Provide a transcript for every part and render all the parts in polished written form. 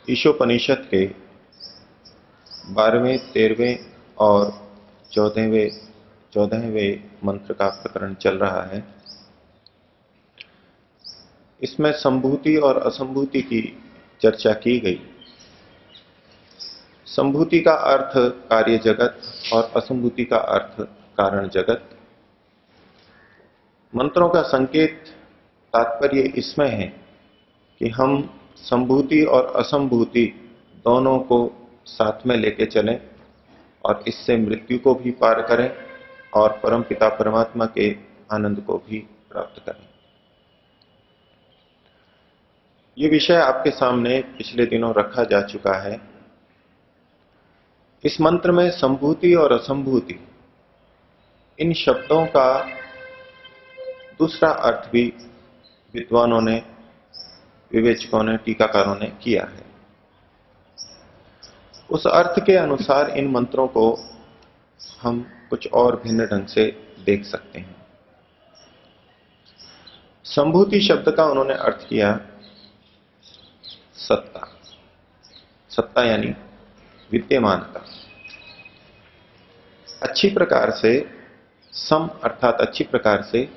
ईशोपनिषद के 12वें, 13वें और 14वें मंत्र का प्रकरण चल रहा है। इसमें संभूति और असंभूति की चर्चा की गई। संभूति का अर्थ कार्य जगत और असंभूति का अर्थ कारण जगत। मंत्रों का संकेत तात्पर्य इसमें है कि हम संभूति और असंभूति दोनों को साथ में लेके चलें और इससे मृत्यु को भी पार करें और परमपिता परमात्मा के आनंद को भी प्राप्त करें। ये विषय आपके सामने पिछले दिनों रखा जा चुका है। इस मंत्र में संभूति और असंभूति इन शब्दों का दूसरा अर्थ भी विद्वानों ने, विवेचकों ने, टीकाकारों ने किया है। उस अर्थ के अनुसार इन मंत्रों को हम कुछ और भिन्न ढंग से देख सकते हैं। संभूति शब्द का उन्होंने अर्थ किया सत्ता। सत्ता यानी विद्यमानता। अच्छी प्रकार से सम अर्थात अच्छी प्रकार से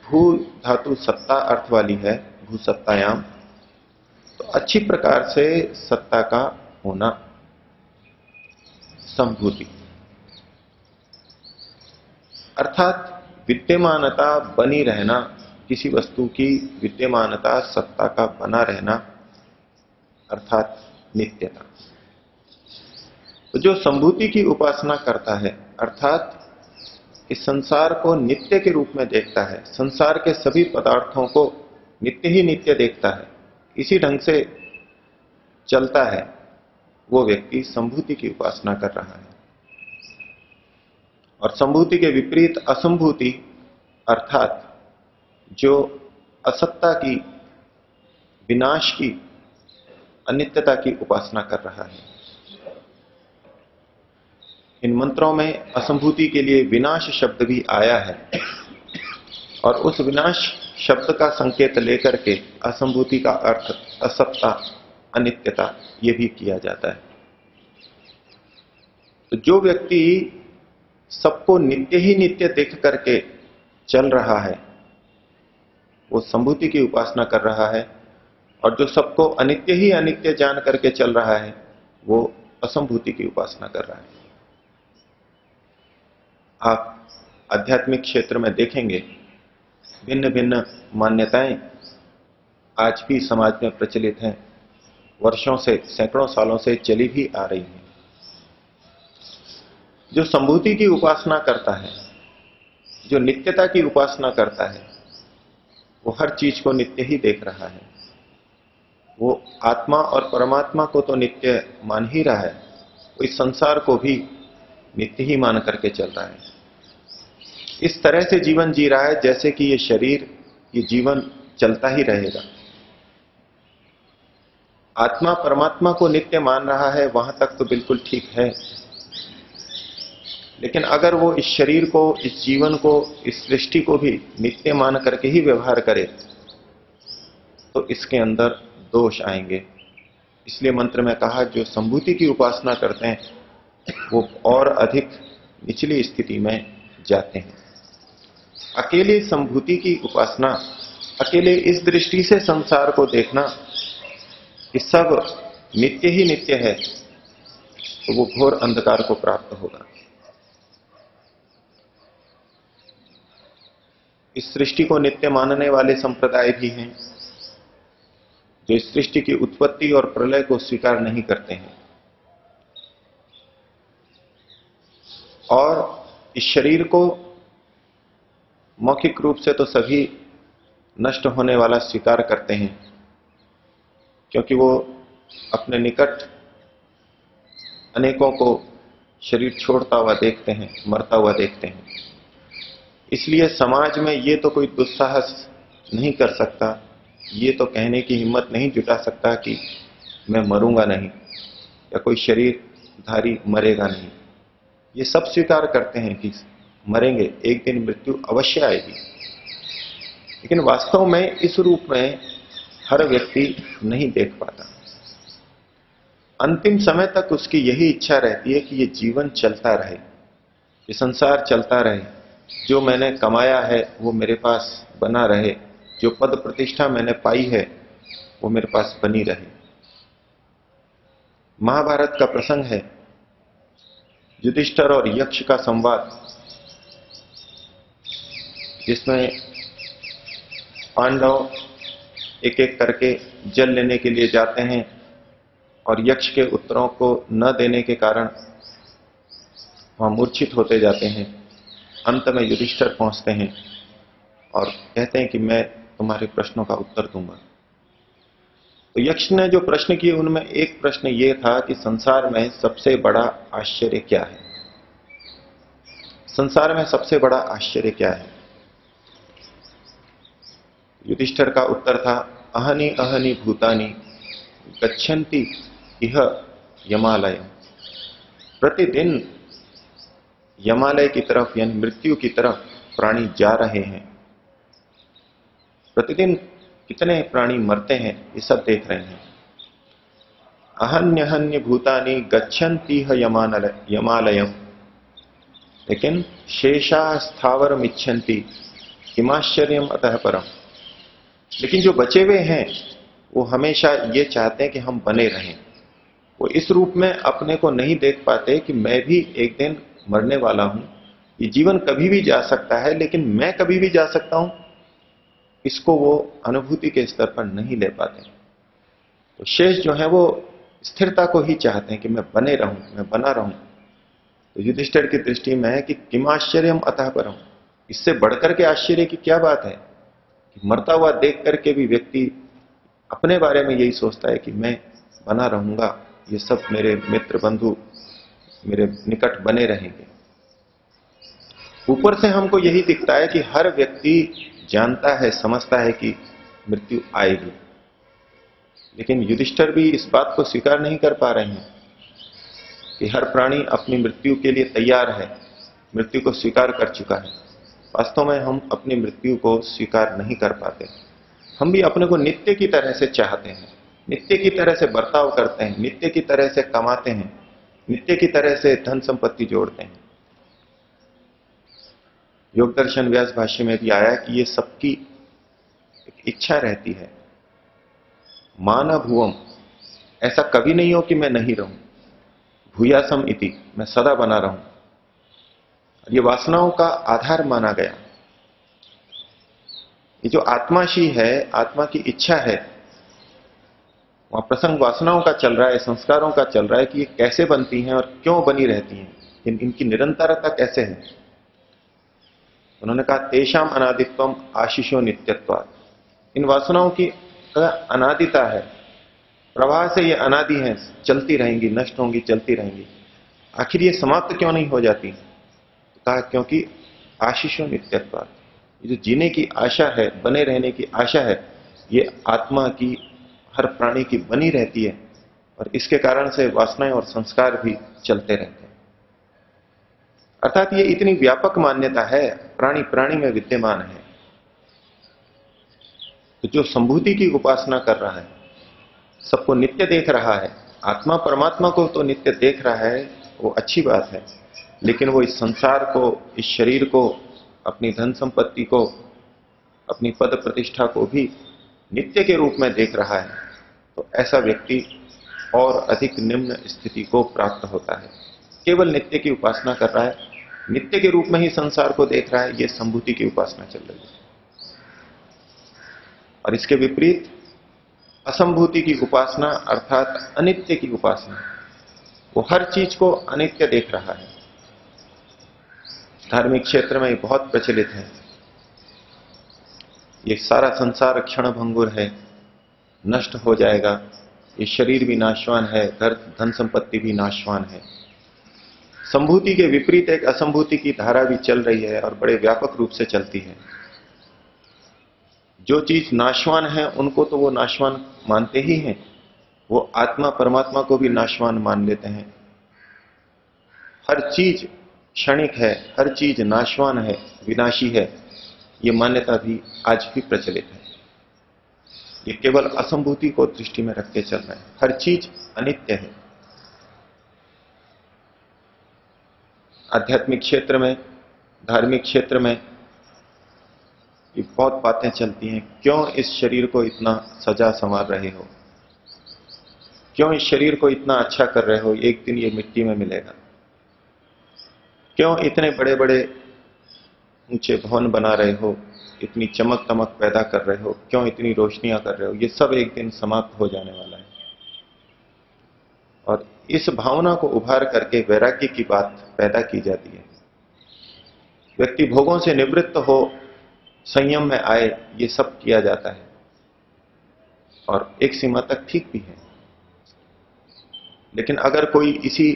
भू धातु सत्ता अर्थ वाली है, भू सत्तायाम। तो अच्छी प्रकार से सत्ता का होना संभूति अर्थात विद्यमानता, बनी रहना, किसी वस्तु की विद्यमानता, सत्ता का बना रहना अर्थात नित्यता। तो जो संभूति की उपासना करता है अर्थात इस संसार को नित्य के रूप में देखता है, संसार के सभी पदार्थों को नित्य ही नित्य देखता है, इसी ढंग से चलता है, वो व्यक्ति संभूति की उपासना कर रहा है। और संभूति के विपरीत असंभूति अर्थात जो असत्ता की, विनाश की, अनित्यता की उपासना कर रहा है। इन मंत्रों में असंभूति के लिए विनाश शब्द भी आया है और उस विनाश शब्द का संकेत लेकर के असंभूति का अर्थ असत्ता, अनित्यता ये भी किया जाता है। तो जो व्यक्ति सबको नित्य ही नित्य देख करके चल रहा है वो संभूति की उपासना कर रहा है, और जो सबको अनित्य ही अनित्य जान करके चल रहा है वो असंभूति की उपासना कर रहा है। आप आध्यात्मिक क्षेत्र में देखेंगे भिन्न भिन्न मान्यताएं आज भी समाज में प्रचलित हैं, वर्षों से, सैकड़ों सालों से चली भी आ रही हैं। जो संभूति की उपासना करता है, जो नित्यता की उपासना करता है, वो हर चीज को नित्य ही देख रहा है। वो आत्मा और परमात्मा को तो नित्य मान ही रहा है, वो इस संसार को भी नित्य ही मान करके चल रहा है। इस तरह से जीवन जी रहा है जैसे कि ये शरीर, ये जीवन चलता ही रहेगा। आत्मा परमात्मा को नित्य मान रहा है, वहां तक तो बिल्कुल ठीक है, लेकिन अगर वो इस शरीर को, इस जीवन को, इस सृष्टि को भी नित्य मान करके ही व्यवहार करे तो इसके अंदर दोष आएंगे। इसलिए मंत्र में कहा जो संभूति की उपासना करते हैं वो और अधिक निचली स्थिति में जाते हैं। अकेले संभूति की उपासना, अकेले इस दृष्टि से संसार को देखना कि सब नित्य ही नित्य है, तो वो घोर अंधकार को प्राप्त होगा। इस सृष्टि को नित्य मानने वाले संप्रदाय भी हैं जो इस सृष्टि की उत्पत्ति और प्रलय को स्वीकार नहीं करते हैं, और इस शरीर को मौखिक रूप से तो सभी नष्ट होने वाला स्वीकार करते हैं, क्योंकि वो अपने निकट अनेकों को शरीर छोड़ता हुआ देखते हैं, मरता हुआ देखते हैं। इसलिए समाज में ये तो कोई दुस्साहस नहीं कर सकता, ये तो कहने की हिम्मत नहीं जुटा सकता कि मैं मरूंगा नहीं, या कोई शरीरधारी मरेगा नहीं। ये सब स्वीकार करते हैं कि मरेंगे, एक दिन मृत्यु अवश्य आएगी, लेकिन वास्तव में इस रूप में हर व्यक्ति नहीं देख पाता। अंतिम समय तक उसकी यही इच्छा रहती है कि ये जीवन चलता रहे, ये संसार चलता रहे, जो मैंने कमाया है वो मेरे पास बना रहे, जो पद प्रतिष्ठा मैंने पाई है वो मेरे पास बनी रहे। महाभारत का प्रसंग है, युधिष्ठिर और यक्ष का संवाद, जिसमें पांडव एक एक करके जल लेने के लिए जाते हैं और यक्ष के उत्तरों को न देने के कारण वहां मूर्छित होते जाते हैं। अंत में युधिष्ठिर पहुंचते हैं और कहते हैं कि मैं तुम्हारे प्रश्नों का उत्तर दूंगा। तो यक्ष ने जो प्रश्न किए उनमें एक प्रश्न यह था कि संसार में सबसे बड़ा आश्चर्य क्या है? संसार में सबसे बड़ा आश्चर्य क्या है? युधिष्ठिर का उत्तर था, अहनि अहनि भूतानि गच्छन्ति इह यमालय। प्रतिदिन यमालय की तरफ यानी मृत्यु की तरफ प्राणी जा रहे हैं। प्रतिदिन कितने प्राणी मरते हैं ये सब देख रहे हैं। अहन्यहन्य भूतानि गच्छन्ति इह यमालयम, लेकिन शेषा स्थावरम इच्छन्ति किमाश्चर्यम अतः परम। लेकिन जो बचे हुए हैं वो हमेशा ये चाहते हैं कि हम बने रहें। वो इस रूप में अपने को नहीं देख पाते कि मैं भी एक दिन मरने वाला हूं, ये जीवन कभी भी जा सकता है लेकिन मैं कभी भी जा सकता हूं, इसको वो अनुभूति के स्तर पर नहीं ले पाते। तो शेष जो है वो स्थिरता को ही चाहते हैं कि मैं बने रहूं, मैं बना रहूं। तो युधिष्ठिर की दृष्टि में है कि किमाश्चर्यम अतः परम, इससे बढ़कर के आश्चर्य की क्या बात है कि मरता हुआ देख करके भी व्यक्ति अपने बारे में यही सोचता है कि मैं बना रहूंगा, ये सब मेरे मित्र बंधु मेरे निकट बने रहेंगे। ऊपर से हमको यही दिखता है कि हर व्यक्ति जानता है, समझता है कि मृत्यु आएगी, लेकिन युधिष्ठिर भी इस बात को स्वीकार नहीं कर पा रहे हैं कि हर प्राणी अपनी मृत्यु के लिए तैयार है, मृत्यु को स्वीकार कर चुका है। वास्तव में हम अपनी मृत्यु को स्वीकार नहीं कर पाते। हम भी अपने को नित्य की तरह से चाहते हैं, नित्य की तरह से बर्ताव करते हैं, नित्य की तरह से कमाते हैं, नित्य की तरह से धन संपत्ति जोड़ते हैं। योग दर्शन व्यास भाष्य में भी आया कि ये सबकी एक इच्छा रहती है। माना भुवम, ऐसा कभी नहीं हो कि मैं नहीं रहूं, भूयासम इति, मैं सदा बना रहूं। ये वासनाओं का आधार माना गया। ये जो आत्माशी है, आत्मा की इच्छा है, वहां प्रसंग वासनाओं का चल रहा है, संस्कारों का चल रहा है कि ये कैसे बनती हैं और क्यों बनी रहती हैं, इनकी निरंतरता कैसे है। उन्होंने कहा तेषाम अनादित्वम आशीषो नित्यत्वात्, इन वासनाओं की अनादिता है, प्रवाह से ये अनादि हैं, चलती रहेंगी, नष्ट होंगी, चलती रहेंगी। आखिर ये समाप्त क्यों नहीं हो जाती? कहा क्योंकि आशीषो नित्यत्वात्, ये जो जीने की आशा है, बने रहने की आशा है, ये आत्मा की, हर प्राणी की बनी रहती है और इसके कारण से वासनाएं और संस्कार भी चलते रहते हैं। अर्थात ये इतनी व्यापक मान्यता है, प्राणी प्राणी में विद्यमान है। तो जो संभूति की उपासना कर रहा है, सबको नित्य देख रहा है, आत्मा परमात्मा को तो नित्य देख रहा है, वो अच्छी बात है, लेकिन वो इस संसार को, इस शरीर को, अपनी धन संपत्ति को, अपनी पद प्रतिष्ठा को भी नित्य के रूप में देख रहा है, तो ऐसा व्यक्ति और अधिक निम्न स्थिति को प्राप्त होता है। केवल नित्य की उपासना कर रहा है, नित्य के रूप में ही संसार को देख रहा है, यह संभूति की उपासना चल रही है। और इसके विपरीत असंभूति की उपासना अर्थात अनित्य की उपासना, वो हर चीज को अनित्य देख रहा है। धार्मिक क्षेत्र में बहुत प्रचलित है, ये सारा संसार क्षण भंगुर है, नष्ट हो जाएगा, ये शरीर भी नाशवान है, घर धन संपत्ति भी नाशवान है। संभूति के विपरीत एक असंभूति की धारा भी चल रही है और बड़े व्यापक रूप से चलती है। जो चीज नाशवान है उनको तो वो नाशवान मानते ही हैं, वो आत्मा परमात्मा को भी नाशवान मान लेते हैं। हर चीज क्षणिक है, हर चीज नाशवान है, विनाशी है, ये मान्यता भी आज भी प्रचलित है। ये केवल असंभूति को दृष्टि में रख के चल रहे हैं। हर चीज अनित्य है। आध्यात्मिक क्षेत्र में, धार्मिक क्षेत्र में ये बहुत बातें चलती हैं। क्यों इस शरीर को इतना सजा संवार रहे हो, क्यों इस शरीर को इतना अच्छा कर रहे हो, एक दिन ये मिट्टी में मिलेगा। क्यों इतने बड़े बड़े ऊंचे भवन बना रहे हो, इतनी चमक दमक पैदा कर रहे हो, क्यों इतनी रोशनियां कर रहे हो, ये सब एक दिन समाप्त हो जाने वाला है। और इस भावना को उभार करके वैराग्य की बात पैदा की जाती है। व्यक्ति भोगों से निवृत्त हो, संयम में आए, ये सब किया जाता है और एक सीमा तक ठीक भी है। लेकिन अगर कोई इसी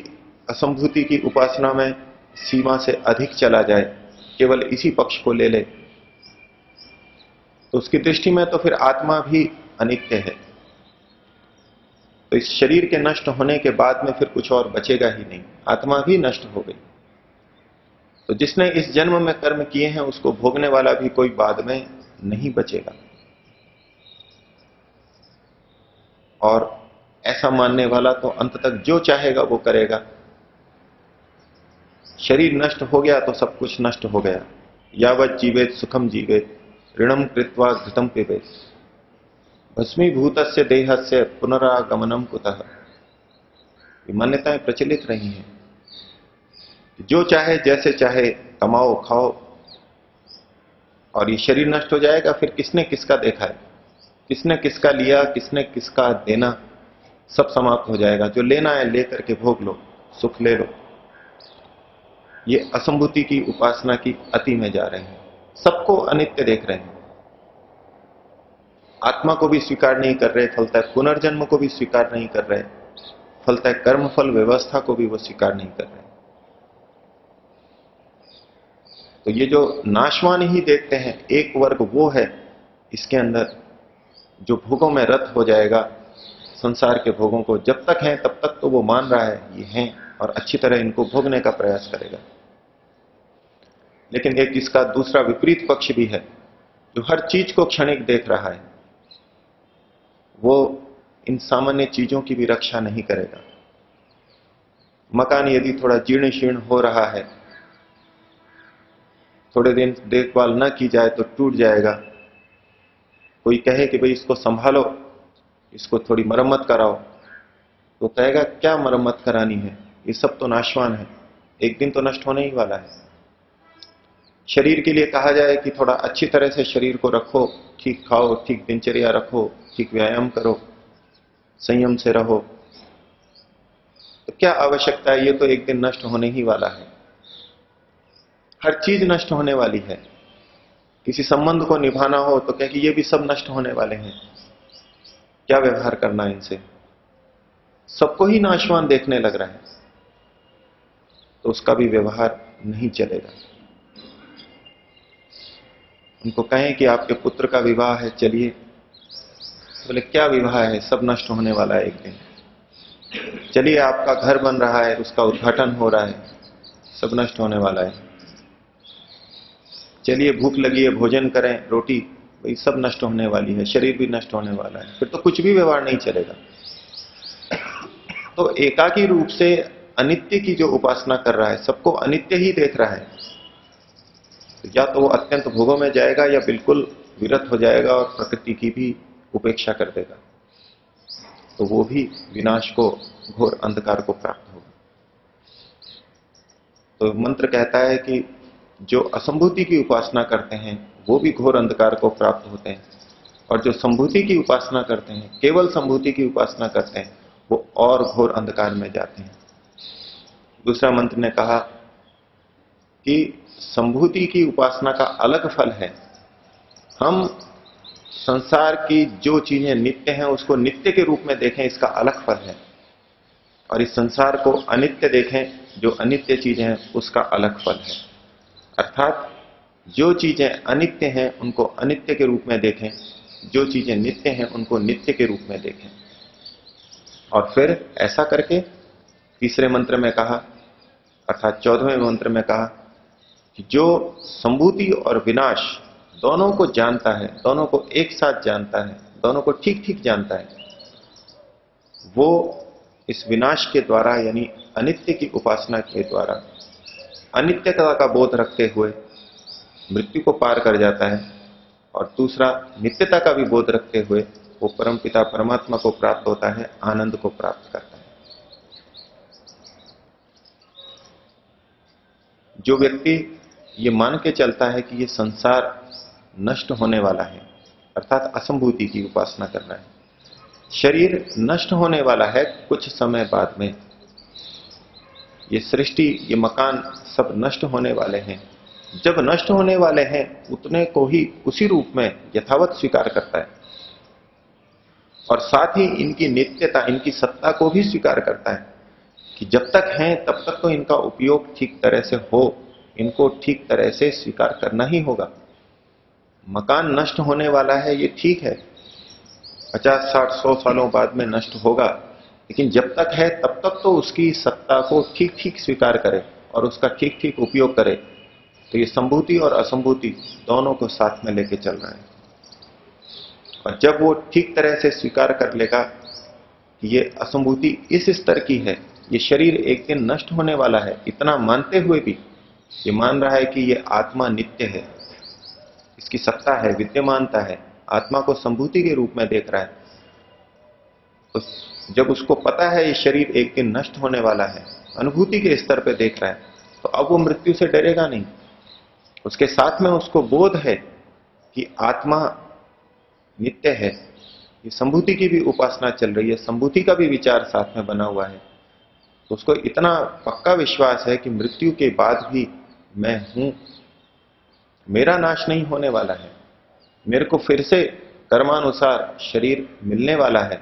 असंभूति की उपासना में सीमा से अधिक चला जाए, केवल इसी पक्ष को ले ले, तो उसकी दृष्टि में तो फिर आत्मा भी अनित्य है। तो इस शरीर के नष्ट होने के बाद में फिर कुछ और बचेगा ही नहीं, आत्मा भी नष्ट हो गई। तो जिसने इस जन्म में कर्म किए हैं उसको भोगने वाला भी कोई बाद में नहीं बचेगा। और ऐसा मानने वाला तो अंत तक जो चाहेगा वो करेगा। शरीर नष्ट हो गया तो सब कुछ नष्ट हो गया। यावत जीवेत सुखम जीवेत ऋणम कृत्वा घृतम पिबेत भस्मीभूतस्य देहस्य पुनरागमनम कुतः। ये मान्यताएं प्रचलित रही हैं। जो चाहे जैसे चाहे कमाओ खाओ, और ये शरीर नष्ट हो जाएगा, फिर किसने किसका देखा है, किसने किसका लिया, किसने किसका देना, सब समाप्त हो जाएगा। जो लेना है लेकर के भोग लो, सुख ले लो। ये असंभूति की उपासना की अति में जा रहे हैं। सबको अनित्य देख रहे हैं, आत्मा को भी स्वीकार नहीं कर रहे, फलता है पुनर्जन्म को भी स्वीकार नहीं कर रहे, फलता है कर्मफल व्यवस्था को भी वो स्वीकार नहीं कर रहे। तो ये जो नाशवान ही देखते हैं, एक वर्ग वो है इसके अंदर जो भोगों में रत हो जाएगा। संसार के भोगों को जब तक है तब तक तो वो मान रहा है ये हैं और अच्छी तरह इनको भोगने का प्रयास करेगा। लेकिन एक इसका दूसरा विपरीत पक्ष भी है जो हर चीज को क्षणिक देख रहा है। वो इन सामान्य चीजों की भी रक्षा नहीं करेगा। मकान यदि थोड़ा जीर्ण शीर्ण हो रहा है, थोड़े दिन देखभाल न की जाए तो टूट जाएगा। कोई कहे कि भाई इसको संभालो, इसको थोड़ी मरम्मत कराओ, तो कहेगा क्या मरम्मत करानी है, ये सब तो नाशवान है, एक दिन तो नष्ट होने ही वाला है। शरीर के लिए कहा जाए कि थोड़ा अच्छी तरह से शरीर को रखो, ठीक खाओ, ठीक दिनचर्या रखो, ठीक व्यायाम करो, संयम से रहो, तो क्या आवश्यकता है, ये तो एक दिन नष्ट होने ही वाला है। हर चीज नष्ट होने वाली है। किसी संबंध को निभाना हो तो क्या कि ये भी सब नष्ट होने वाले हैं, क्या व्यवहार करना इनसे, सबको ही नाशवान देखने लग रहा है, तो उसका भी व्यवहार नहीं चलेगा। उनको कहें कि आपके पुत्र का विवाह है, चलिए, बोले क्या विवाह है, सब नष्ट होने वाला है एक दिन। चलिए आपका घर बन रहा है, उसका उद्घाटन हो रहा है, सब नष्ट होने वाला है। चलिए भूख लगी है, भोजन करें, रोटी, भाई सब नष्ट होने वाली है, शरीर भी नष्ट होने वाला है, फिर तो कुछ भी व्यवहार नहीं चलेगा। तो एकाकी रूप से अनित्य की जो उपासना कर रहा है, सबको अनित्य ही देख रहा है, तो या तो वो अत्यंत भोगों में जाएगा या बिल्कुल विरत हो जाएगा और प्रकृति की भी उपेक्षा कर देगा, तो वो भी विनाश को, घोर अंधकार को प्राप्त होगा। तो मंत्र कहता है कि जो असंभूति की उपासना करते हैं वो भी घोर अंधकार को प्राप्त होते हैं, और जो संभूति की उपासना करते हैं, केवल संभूति की उपासना करते हैं, वो और घोर अंधकार में जाते हैं। दूसरा मंत्र ने कहा कि संभूति की उपासना का अलग फल है। हम संसार की जो चीजें नित्य हैं उसको नित्य के रूप में देखें, इसका अलग फल है, और इस संसार को अनित्य देखें, जो अनित्य चीजें हैं उसका अलग फल है। अर्थात जो चीजें अनित्य हैं उनको अनित्य के रूप में देखें, जो चीजें नित्य हैं उनको नित्य के रूप में देखें। और फिर ऐसा करके तीसरे मंत्र में कहा, अर्थात 14वें मंत्र में कहा कि जो संभूति और विनाश दोनों को जानता है, दोनों को एक साथ जानता है, दोनों को ठीक ठीक जानता है, वो इस विनाश के द्वारा यानी अनित्य की उपासना के द्वारा अनित्यता का बोध रखते हुए मृत्यु को पार कर जाता है, और दूसरा नित्यता का भी बोध रखते हुए वो परमपिता परमात्मा को प्राप्त होता है, आनंद को प्राप्त करता है। जो व्यक्ति ये मान के चलता है कि ये संसार नष्ट होने वाला है, अर्थात असंभूति की उपासना कर रहा है, शरीर नष्ट होने वाला है कुछ समय बाद में, ये सृष्टि ये मकान सब नष्ट होने वाले हैं, जब नष्ट होने वाले हैं उतने को ही उसी रूप में यथावत स्वीकार करता है, और साथ ही इनकी नित्यता इनकी सत्ता को भी स्वीकार करता है कि जब तक हैं तब तक तो इनका उपयोग ठीक तरह से हो, इनको ठीक तरह से स्वीकार करना ही होगा। मकान नष्ट होने वाला है ये ठीक है, 50, 60, 100 सालों बाद में नष्ट होगा, लेकिन जब तक है तब तक तो उसकी सत्ता को ठीक ठीक स्वीकार करे और उसका ठीक ठीक उपयोग करे। तो ये संभूति और असंभूति दोनों को साथ में लेके चल रहा है, और जब वो ठीक तरह से स्वीकार कर लेगा कि ये असंभूति इस स्तर की है, ये शरीर एक दिन नष्ट होने वाला है, इतना मानते हुए भी ये मान रहा है कि ये आत्मा नित्य है, इसकी सत्ता है, विद्यमानता है, आत्मा को संभूति के रूप में देख रहा है, तो जब उसको पता है ये शरीर एक दिन नष्ट होने वाला है, अनुभूति के स्तर पे देख रहा है, तो अब वो मृत्यु से डरेगा नहीं। उसके साथ में उसको बोध है कि आत्मा नित्य है, ये संभूति की भी उपासना चल रही है, संभूति का भी विचार साथ में बना हुआ है, तो उसको इतना पक्का विश्वास है कि मृत्यु के बाद भी मैं हूं, मेरा नाश नहीं होने वाला है, मेरे को फिर से कर्मानुसार शरीर मिलने वाला है,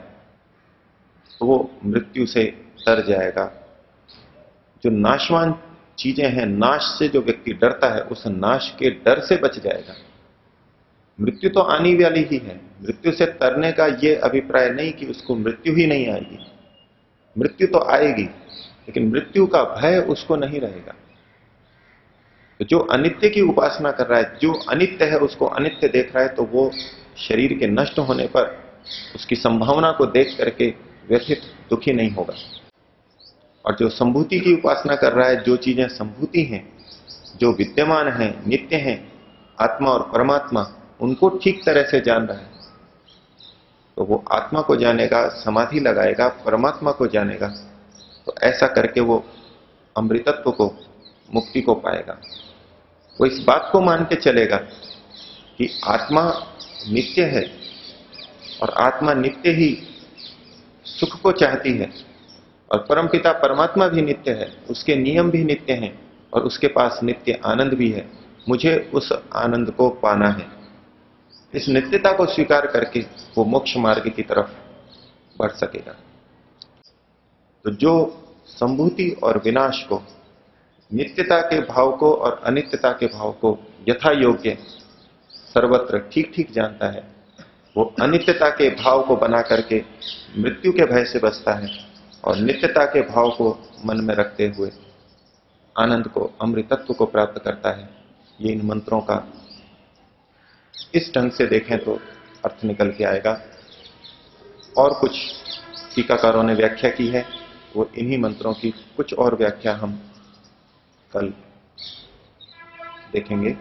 तो वो मृत्यु से डर जाएगा। जो नाशवान चीजें हैं, नाश से जो व्यक्ति डरता है उस नाश के डर से बच जाएगा। मृत्यु तो आने वाली ही है, मृत्यु से तरने का ये अभिप्राय नहीं कि उसको मृत्यु ही नहीं आएगी, मृत्यु तो आएगी, लेकिन मृत्यु का भय उसको नहीं रहेगा। तो जो अनित्य की उपासना कर रहा है, जो अनित्य है उसको अनित्य देख रहा है, तो वो शरीर के नष्ट होने पर उसकी संभावना को देख करके व्यथित दुखी नहीं होगा। और जो संभूति की उपासना कर रहा है, जो चीजें संभूति हैं, जो विद्यमान हैं, नित्य हैं, आत्मा और परमात्मा, उनको ठीक तरह से जान रहा है, तो वो आत्मा को जानेगा, समाधि लगाएगा, परमात्मा को जानेगा, तो ऐसा करके वो अमृतत्व को, मुक्ति को पाएगा। वो इस बात को मान के चलेगा कि आत्मा नित्य है और आत्मा नित्य ही सुख को चाहती है, और परमपिता परमात्मा भी नित्य है, उसके नियम भी नित्य हैं, और उसके पास नित्य आनंद भी है, मुझे उस आनंद को पाना है। इस नित्यता को स्वीकार करके वो मोक्ष मार्ग की तरफ बढ़ सकेगा। तो जो संभूति और विनाश को, नित्यता के भाव को और अनित्यता के भाव को यथा योग्य सर्वत्र ठीक ठीक जानता है, वो अनित्यता के भाव को बना करके मृत्यु के भय से बचता है, और नित्यता के भाव को मन में रखते हुए आनंद को, अमृतत्व को प्राप्त करता है। ये इन मंत्रों का इस ढंग से देखें तो अर्थ निकल के आएगा। और कुछ टीकाकारों ने व्याख्या की है, वो इन्हीं मंत्रों की कुछ और व्याख्या हम कल देखेंगे।